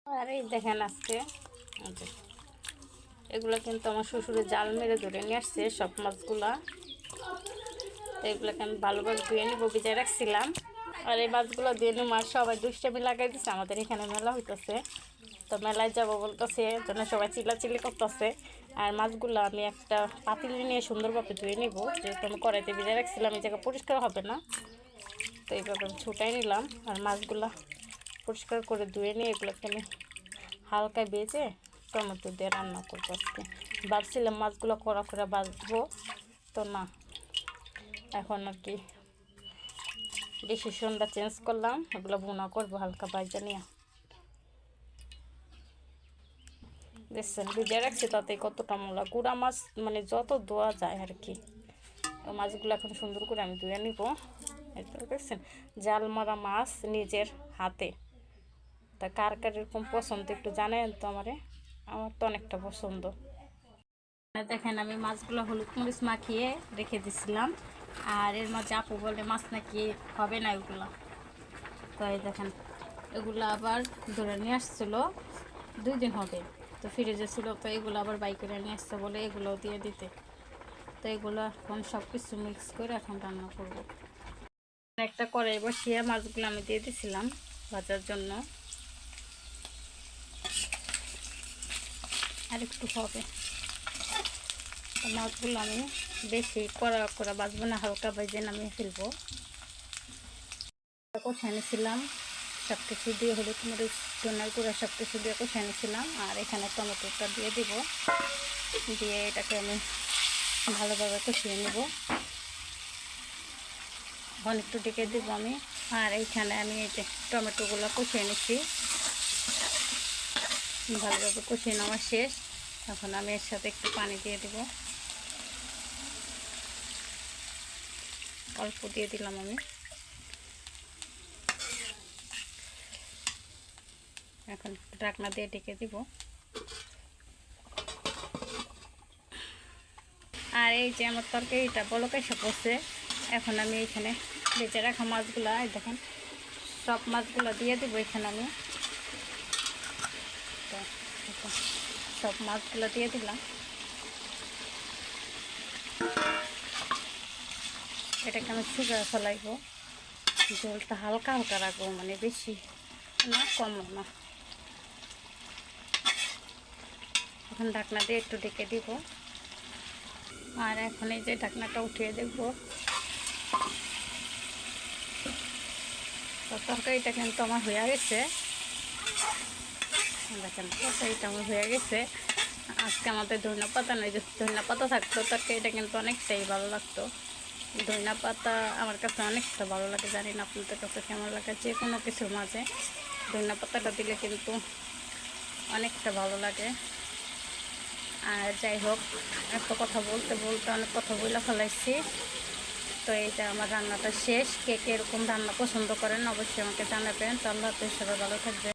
আর এই দেখেন আজকে এগুলো কিন্তু আমার শ্বশুরে জাল মেরে ধরে নিয়ে আসছে সব মাছগুলা। তো এগুলোকে আমি ভালোভাবে ধুয়ে নিব, ভিজায় রাখছিলাম। আর এই মাছগুলো দিয়ে নিয়ে মাছ সবাই দুষ্টামি লাগাই দিচ্ছে। আমাদের এখানে মেলা হইতেছে, তো মেলায় যাবো বলতেছে, জন্য সবাই চিল্লাচিল্লি করতেছে। আর মাছগুলো আমি একটা পাতিল নিয়ে সুন্দরভাবে ধুয়ে নিব, যেহেতু আমি কড়াইতে ভিজায় রাখছিলাম, এই জায়গা পরিষ্কার হবে না। তো এইভাবে আমি ছুটাই নিলাম। আর মাছগুলো পরিষ্কার করে ধুয়ে নিয়ে এগুলোকে আমি হালকা ভেজে টমেটো দিয়ে রান্না করবো আজকে। ভাবছিলাম মাছগুলো কড়া করে ভাজবো, তো না, এখন আর কি ডিসিশনটা চেঞ্জ করলাম, এগুলো ভুনা করবো হালকা ভাজা নিয়ে। দেখছেন ভিজে রাখছি, তাতে কতটা মলা গুঁড়া মাছ, মানে যত ধোয়া যায় আর কি। মাছগুলো এখন সুন্দর করে আমি ধুয়ে নিব। দেখছেন জাল মারা মাছ নিজের হাতে। তা কার কার এরকম পছন্দ একটু জানেন তো আমার তো অনেকটা পছন্দ। দেখেন আমি মাছগুলো হলুদ মরিচ মাখিয়ে রেখে দিছিলাম। আর এর মাঝে আপু বলে মাছ নাকি হবে না এগুলো। তো এই দেখেন এগুলো আবার ধরে নিয়ে আসছিলো 2 দিন হবে, তো ফ্রিজে ছিল, তো এগুলো আবার বাই করে নিয়ে আসছে বলে এগুলোও দিয়ে দিতে। তো এগুলো এখন সব কিছু মিক্স করে এখন রান্না করব। একটা কড়াই বসিয়ে মাছগুলো আমি দিয়ে দিছিলাম ভাজার জন্য। আর একটু হবে, মাছগুলো আমি বেশি কড়া করে ভাজবো না, হালকা ভেজে নামিয়ে ফেলবো। কষায় নিয়েছিলাম সব কিছু দিয়ে, হলুদ মরিচ ধনের গুঁড়া সব কিছু দিয়ে কষায় নিয়েছিলাম। আর এখানে টমেটোটা দিয়ে দিব, দিয়ে এটাকে আমি ভালোভাবে কষিয়ে নেব। এখন একটু ডেকে দিব আমি। আর এইখানে আমি এই যে টমেটোগুলো কষিয়ে নিচ্ছি, ভালোভাবে কষিয়ে নেওয়া শেষ। এখন আমি এর সাথে একটু পানি দিয়ে দিব, অল্প দিয়ে দিলাম আমি। এখন ঢাকনা দিয়ে ঢেকে দিব। আর এই যে আমার তরকারিটা বলক এসে পড়ছে। এখন আমি এইখানে ভেজে রাখা মাছগুলো, দেখেন সব মাছগুলো দিয়ে দিব এখানে আমি। সব মাছগুলো দিয়ে দিলাম। এটাকে আমি শুকা ফেলাইব, ঝোলটা হালকা হালকা রাখবো, মানে বেশি না কম না। এখন ঢাকনা দিয়ে একটু ঢেকে দিব। আর এখন এই যে ঢাকনাটা উঠিয়ে দেখব, তো তরকারিটা কিন্তু আমার হয়ে গেছে। দেখেন তরকারিটা আমার হয়ে গেছে। আজকে আমাদের ধনিয়া পাতা নেই, যদি ধনিয়া পাতা থাকতো তরকারিটা কিন্তু অনেকটাই ভালো লাগতো। ধনিয়া পাতা আমার কাছে অনেকটা ভালো লাগে, জানি না আপনাদের কাছে কেমন লাগে। যে কোনো কিছুর মাঝে ধনিয়া পাতাটা দিলে কিন্তু অনেকটা ভালো লাগে। আর যাই হোক, একটা কথা বলতে বলতে অনেক কথা বলে ফেলাইছি। তো এইটা আমার রান্নাটা শেষ। কে কে এরকম রান্না পছন্দ করেন অবশ্যই আমাকে জানাবেন। তো আল্লাহ হাফেজ, সবাই ভালো থাকবেন।